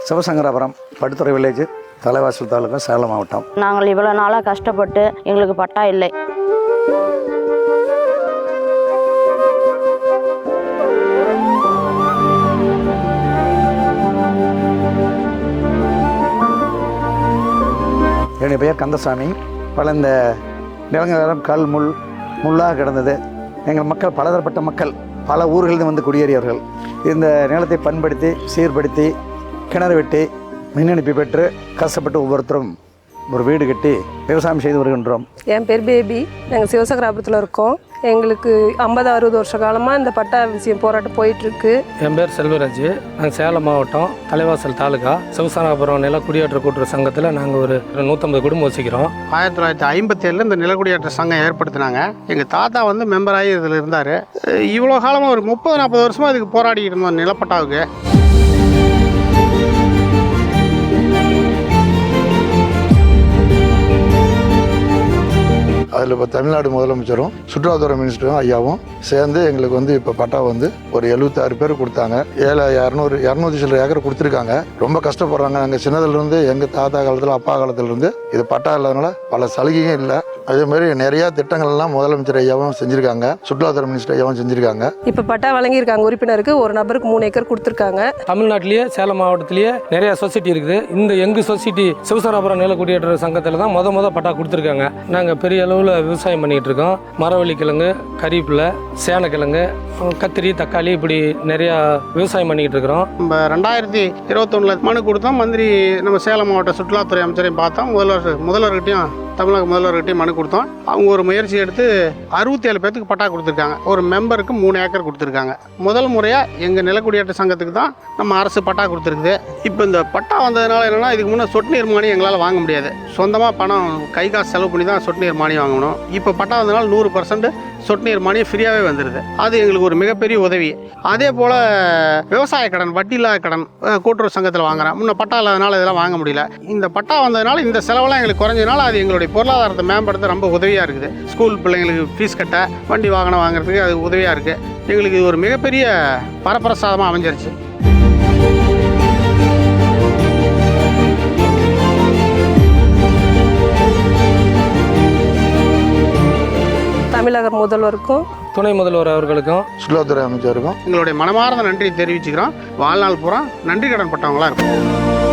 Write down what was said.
சிவசங்கராபுரம் படுத்துறை village, தலைவாசல் தாலுகா, சேலம் மாவட்டம். நாங்கள் இவ்வளோ நாளாக கஷ்டப்பட்டு எங்களுக்கு பட்டா இல்லை. என்னுடைய பெயர் கந்தசாமி. பல இந்த நிலங்களெல்லாம் முள்ளாக கிடந்தது. எங்கள் மக்கள் பலதரப்பட்ட மக்கள், பல ஊர்களிலிருந்து வந்து குடியேறியவர்கள். இந்த நிலத்தை பண்படுத்தி சீர்படுத்தி கிணறு வெட்டி மின் இணைப்பு பெற்று கஷ்டப்பட்டு ஒவ்வொருத்தரும் ஒரு வீடு கட்டி விவசாயம் செய்து வருகின்றோம். என் பேர் பேபி. நாங்கள் சிவசங்கராபுரத்தில் இருக்கோம். எங்களுக்கு 50-60 வருஷ காலமாக இந்த பட்டா விஷயம் போராட்டம் போயிட்டுருக்கு. என் பேர் செல்வராஜ். நாங்கள் சேலம் மாவட்டம், தலைவாசல் தாலுகா, சிவசங்கராபுரம் நில குடியேற்ற கூட்டுறவு சங்கத்தில் நாங்கள் ஒரு 150 குடும்பம் வசிக்கிறோம். 1957 இந்த நில குடியேற்ற சங்கம் ஏற்படுத்தினாங்க. எங்கள் தாத்தா வந்து மெம்பராகி இதில் இருந்தார். இவ்வளோ காலமாக ஒரு 30-40 வருஷமாக இதுக்கு போராடிக்கிட்டு இருந்தோம் நிலப்பட்டாவுக்கு. அதில் இப்போ தமிழ்நாடு முதலமைச்சரும் சுற்றுலாத்துறை மினிஸ்டரும் ஐயாவும் சேர்ந்து எங்களுக்கு வந்து இப்போ பட்டா வந்து ஒரு 76 பேர் கொடுத்தாங்க. 200 சில ஏக்கர் கொடுத்துருக்காங்க. ரொம்ப கஷ்டப்படுறாங்க. நாங்கள் சின்னதுலேருந்து எங்கள் தாத்தா காலத்தில் அப்பா காலத்திலேருந்து இது பட்டா இல்லாதனால பல சலுகையும் இல்லை. அதே மாதிரி நிறையா திட்டங்கள்லாம் முதலமைச்சர் ஐயாவும் செஞ்சுருக்காங்க, சுற்றுலாத்துறை மினிஸ்டர் ஐயாவும் செஞ்சுருக்காங்க. இப்போ பட்டா வழங்கியிருக்காங்க. உறுப்பினருக்கு ஒரு நபருக்கு 3 ஏக்கர் கொடுத்துருக்காங்க. தமிழ்நாட்டிலேயே சேலம் மாவட்டத்திலேயே நிறைய சொசைட்டி இருக்குது. இந்த எங்கள் சொசைட்டி சிவசங்கராபுரம் நில குடியேற்ற சங்கத்தில் தான் முத பட்டா கொடுத்துருக்காங்க. நாங்கள் பெரிய அளவில் விவசாயம் பண்ணிக்கிட்டு இருக்கோம். மரவள்ளி கிழங்கு, கறிவேப்பிலை, சேனக்கிழங்கு, கத்திரி, தக்காளி, இப்படி நிறையா விவசாயம் பண்ணிக்கிட்டு இருக்கிறோம். நம்ம 2021 மனு கொடுத்தோம். மந்திரி நம்ம சேலம் மாவட்ட சுற்றுலாத்துறை அமைச்சரையும் பார்த்தோம். முதல்வர்கிட்டையும் தமிழக முதல்வர்கிட்டையும் மனு கொடுத்தோம். அவங்க ஒரு முயற்சி எடுத்து 67 பேர்த்துக்கு பட்டா கொடுத்துருக்காங்க. ஒரு மெம்பருக்கு 3 ஏக்கர் கொடுத்துருக்காங்க. முதல் முறையாக எங்கள் நிலக்குடியேற்ற சங்கத்துக்கு தான் நம்ம அரசு பட்டா கொடுத்துருக்குது. இப்போ இந்த பட்டா வந்ததுனால என்னென்னா, இதுக்கு முன்னே சொட்டு நீர் மானியம் எங்களால் வாங்க முடியாது. சொந்தமாக பணம் கை காசு செலவு பண்ணி தான் சொட்டு நீர் மானியம் வாங்கணும். இப்போ பட்டா வந்ததுனால 100% சொட்டு நீர் மானியம் ஃப்ரீயாகவே வந்துடுது. அது எங்களுக்கு ஒரு மிகப்பெரிய உதவி. அதே போல் விவசாய கடன், வட்டியில்லா கடன் கூட்டுறவு சங்கத்தில் வாங்குறேன். முன்ன பட்டா இல்லாதனால இதெல்லாம் வாங்க முடியல. இந்த பட்டா வந்ததுனால இந்த செலவெல்லாம் எங்களுக்கு குறைஞ்சதுனால அது எங்களுடைய பொருளாதாரத்தை மேம்படுத்த ரொம்ப உதவியாக இருக்குது. ஸ்கூல் பிள்ளைங்களுக்கு ஃபீஸ் கட்ட, வண்டி வாகனம் வாங்குறதுக்கு அது உதவியாக இருக்குது. எங்களுக்கு இது ஒரு மிகப்பெரிய வரப்பிரசாதமாக அமைஞ்சிருச்சு. தமிழக முதல்வருக்கும், துணை முதல்வர் அவர்களுக்கும், சுற்றுலாத்துறை அமைச்சருக்கும் எங்களுடைய மனமார்ந்த நன்றி தெரிவிச்சுக்கிறோம். வாழ்நாள் பூரா நன்றி கடன் பட்டவங்களாக இருக்கும்.